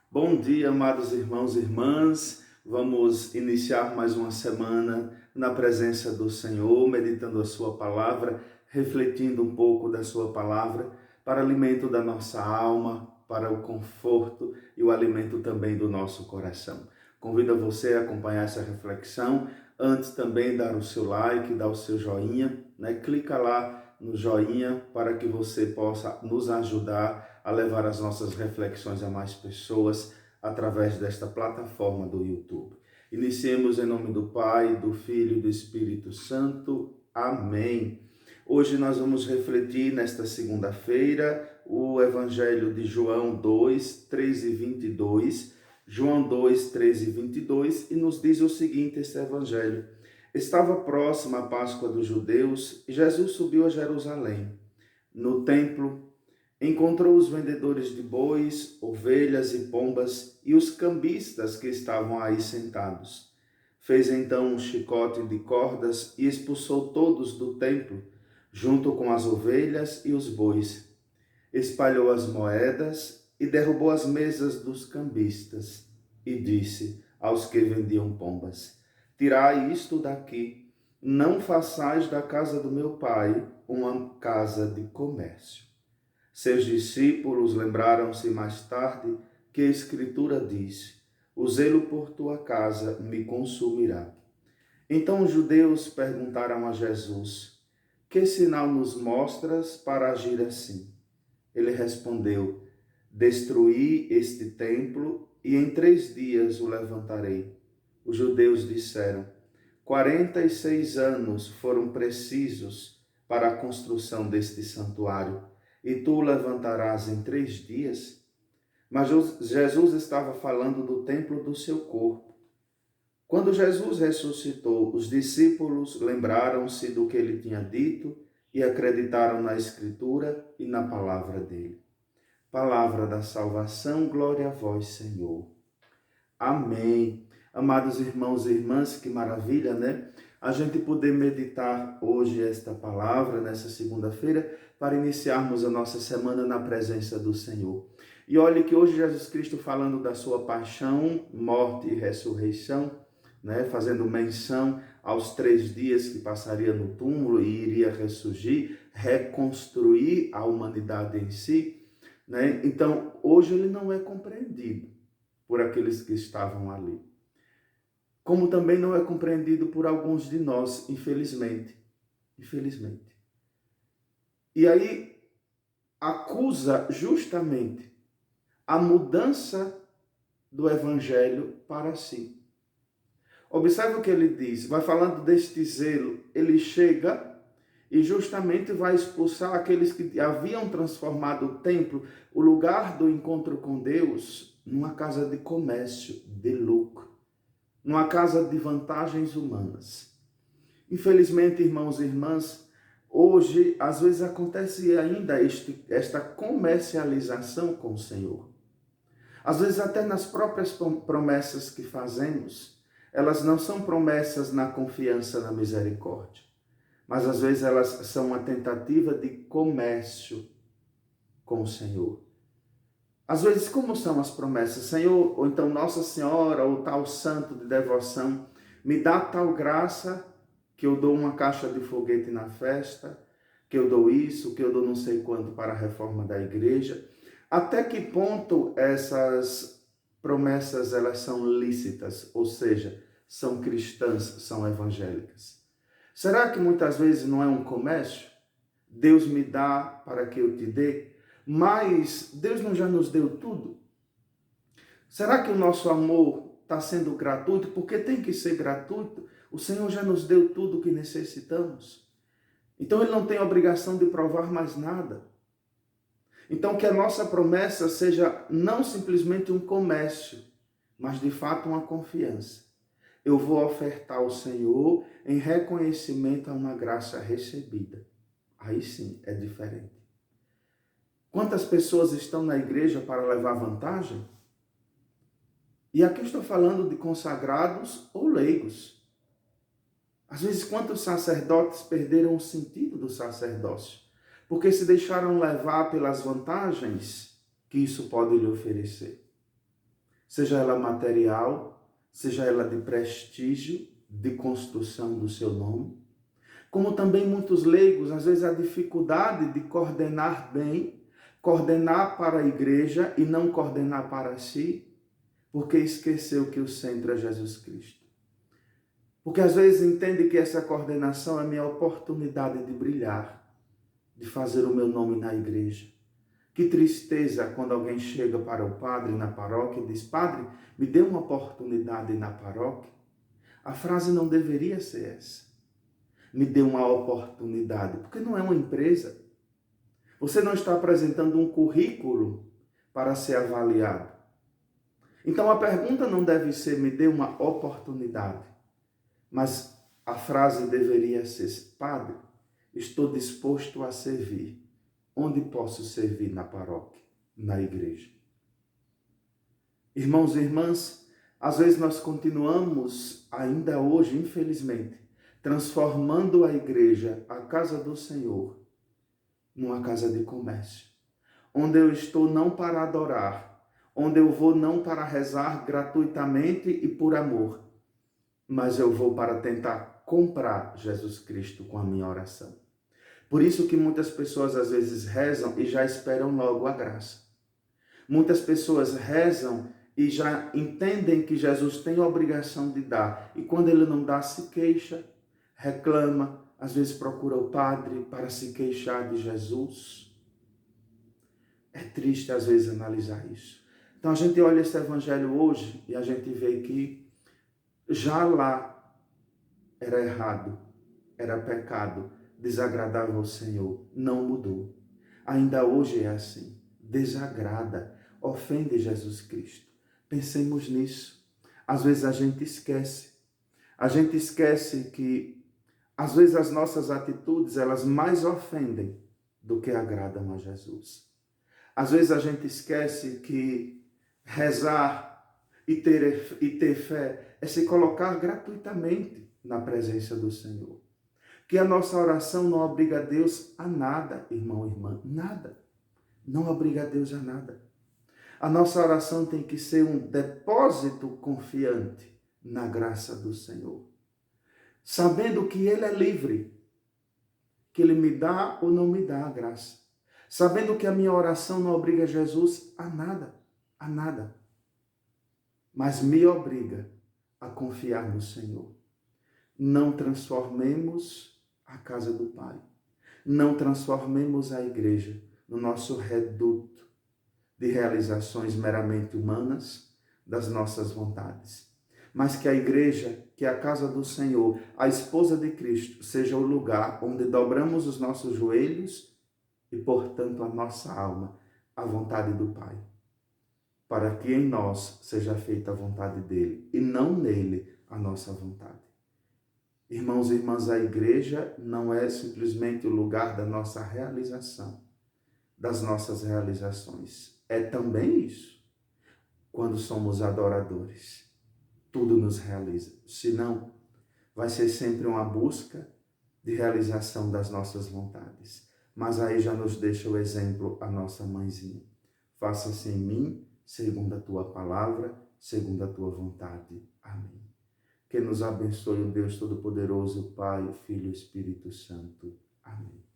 Bom dia, amados irmãos e irmãs. Vamos iniciar mais uma semana na presença do Senhor, meditando a sua palavra, refletindo um pouco da sua palavra, para alimento da nossa alma, para o conforto e o alimento também do nosso coração. Convido você a acompanhar essa reflexão. Antes também dar o seu like, dar o seu joinha, né? Clica lá no joinha para que você possa nos ajudar a levar as nossas reflexões a mais pessoas através desta plataforma do YouTube. Iniciemos em nome do Pai, do Filho e do Espírito Santo. Amém. Hoje nós vamos refletir nesta segunda-feira o Evangelho de João 2, 13 e 22. João 2, 13 e 22, e nos diz o seguinte, este Evangelho. Estava próxima a Páscoa dos judeus e Jesus subiu a Jerusalém. No templo, encontrou os vendedores de bois, ovelhas e pombas e os cambistas que estavam aí sentados. Fez então um chicote de cordas e expulsou todos do templo, junto com as ovelhas e os bois. Espalhou as moedas e derrubou as mesas dos cambistas e disse aos que vendiam pombas: Tirai isto daqui, não façais da casa do meu pai uma casa de comércio. Seus discípulos lembraram-se mais tarde que a Escritura diz: O zelo por tua casa me consumirá. Então os judeus perguntaram a Jesus: Que sinal nos mostras para agir assim? Ele respondeu: Destruí este templo e em 3 dias o levantarei. Os judeus disseram: 46 anos foram precisos para a construção deste santuário, e tu o levantarás em 3 dias? Mas Jesus estava falando do templo do seu corpo. Quando Jesus ressuscitou, os discípulos lembraram-se do que ele tinha dito e acreditaram na Escritura e na palavra dele. Palavra da salvação, glória a vós, Senhor. Amém. Amados irmãos e irmãs, que maravilha, né? A gente poder meditar hoje esta palavra, nessa segunda-feira, para iniciarmos a nossa semana na presença do Senhor. E olhe que hoje Jesus Cristo falando da sua paixão, morte e ressurreição, né? Fazendo menção aos 3 dias que passaria no túmulo e iria ressurgir, reconstruir a humanidade em si, né? Então, hoje ele não é compreendido por aqueles que estavam ali. Como também não é compreendido por alguns de nós, infelizmente. Infelizmente. E aí acusa justamente a mudança do evangelho para si. Observe o que ele diz, vai falando deste zelo, ele chega e justamente vai expulsar aqueles que haviam transformado o templo, o lugar do encontro com Deus, numa casa de comércio, de lucro, numa casa de vantagens humanas. Infelizmente, irmãos e irmãs, hoje às vezes acontece ainda esta comercialização com o Senhor. Às vezes até nas próprias promessas que fazemos, elas não são promessas na confiança na misericórdia, mas às vezes elas são uma tentativa de comércio com o Senhor. Às vezes, como são as promessas? Senhor, ou então Nossa Senhora, ou tal santo de devoção, me dá tal graça que eu dou uma caixa de foguete na festa, que eu dou isso, que eu dou não sei quanto para a reforma da igreja. Até que ponto essas promessas elas são lícitas, ou seja, são cristãs, são evangélicas? Será que muitas vezes não é um comércio? Deus me dá para que eu te dê, mas Deus não já nos deu tudo? Será que o nosso amor está sendo gratuito? Porque tem que ser gratuito. O Senhor já nos deu tudo o que necessitamos. Então Ele não tem obrigação de provar mais nada. Então que a nossa promessa seja não simplesmente um comércio, mas de fato uma confiança. Eu vou ofertar ao Senhor em reconhecimento a uma graça recebida. Aí sim é diferente. Quantas pessoas estão na igreja para levar vantagem? E aqui estou falando de consagrados ou leigos. Às vezes, quantos sacerdotes perderam o sentido do sacerdócio? Porque se deixaram levar pelas vantagens que isso pode lhe oferecer. seja ela material, seja ela de prestígio, de construção do seu nome. Como também muitos leigos, às vezes a dificuldade de coordenar bem, coordenar para a igreja e não coordenar para si, porque esqueceu que o centro é Jesus Cristo. Porque às vezes entende que essa coordenação é minha oportunidade de brilhar, de fazer o meu nome na igreja. Que tristeza quando alguém chega para o padre na paróquia e diz: Padre, me dê uma oportunidade na paróquia. A frase não deveria ser essa. Me dê uma oportunidade, porque não é uma empresa. Você não está apresentando um currículo para ser avaliado. Então a pergunta não deve ser: me dê uma oportunidade. Mas a frase deveria ser: Padre, estou disposto a servir. Onde posso servir na paróquia, na igreja? Irmãos e irmãs, às vezes nós continuamos, ainda hoje, infelizmente, transformando a igreja, a casa do Senhor, numa casa de comércio, onde eu estou não para adorar, onde eu vou não para rezar gratuitamente e por amor, mas eu vou para tentar comprar Jesus Cristo com a minha oração. Por isso que muitas pessoas às vezes rezam e já esperam logo a graça. Muitas pessoas rezam e já entendem que Jesus tem a obrigação de dar. E quando ele não dá, se queixa, reclama, às vezes procura o padre para se queixar de Jesus. É triste às vezes analisar isso. Então a gente olha esse evangelho hoje e a gente vê que já lá era errado, era pecado, desagradava ao Senhor, não mudou. Ainda hoje é assim, desagrada, ofende Jesus Cristo. Pensemos nisso. Às vezes a gente esquece. A gente esquece que, às vezes, as nossas atitudes, elas mais ofendem do que agradam a Jesus. Às vezes a gente esquece que rezar e ter fé é se colocar gratuitamente na presença do Senhor. Que a nossa oração não obriga a Deus a nada, irmão e irmã, nada. Não obriga a Deus a nada. A nossa oração tem que ser um depósito confiante na graça do Senhor. Sabendo que Ele é livre, que Ele me dá ou não me dá a graça. Sabendo que a minha oração não obriga Jesus a nada. Mas me obriga a confiar no Senhor. Não transformemos a casa do Pai. Não transformemos a igreja no nosso reduto de realizações meramente humanas das nossas vontades. Mas que a igreja, que a casa do Senhor, a esposa de Cristo, seja o lugar onde dobramos os nossos joelhos e, portanto, a nossa alma, à vontade do Pai. Para que em nós seja feita a vontade dele e não nele a nossa vontade. Irmãos e irmãs, a igreja não é simplesmente o lugar da nossa realização, das nossas realizações. É também isso. Quando somos adoradores, tudo nos realiza. Senão, vai ser sempre uma busca de realização das nossas vontades. Mas aí já nos deixa o exemplo a nossa mãezinha. Faça-se em mim, segundo a tua palavra, segundo a tua vontade. Amém. Que nos abençoe o Deus Todo-Poderoso, Pai, Filho e Espírito Santo. Amém.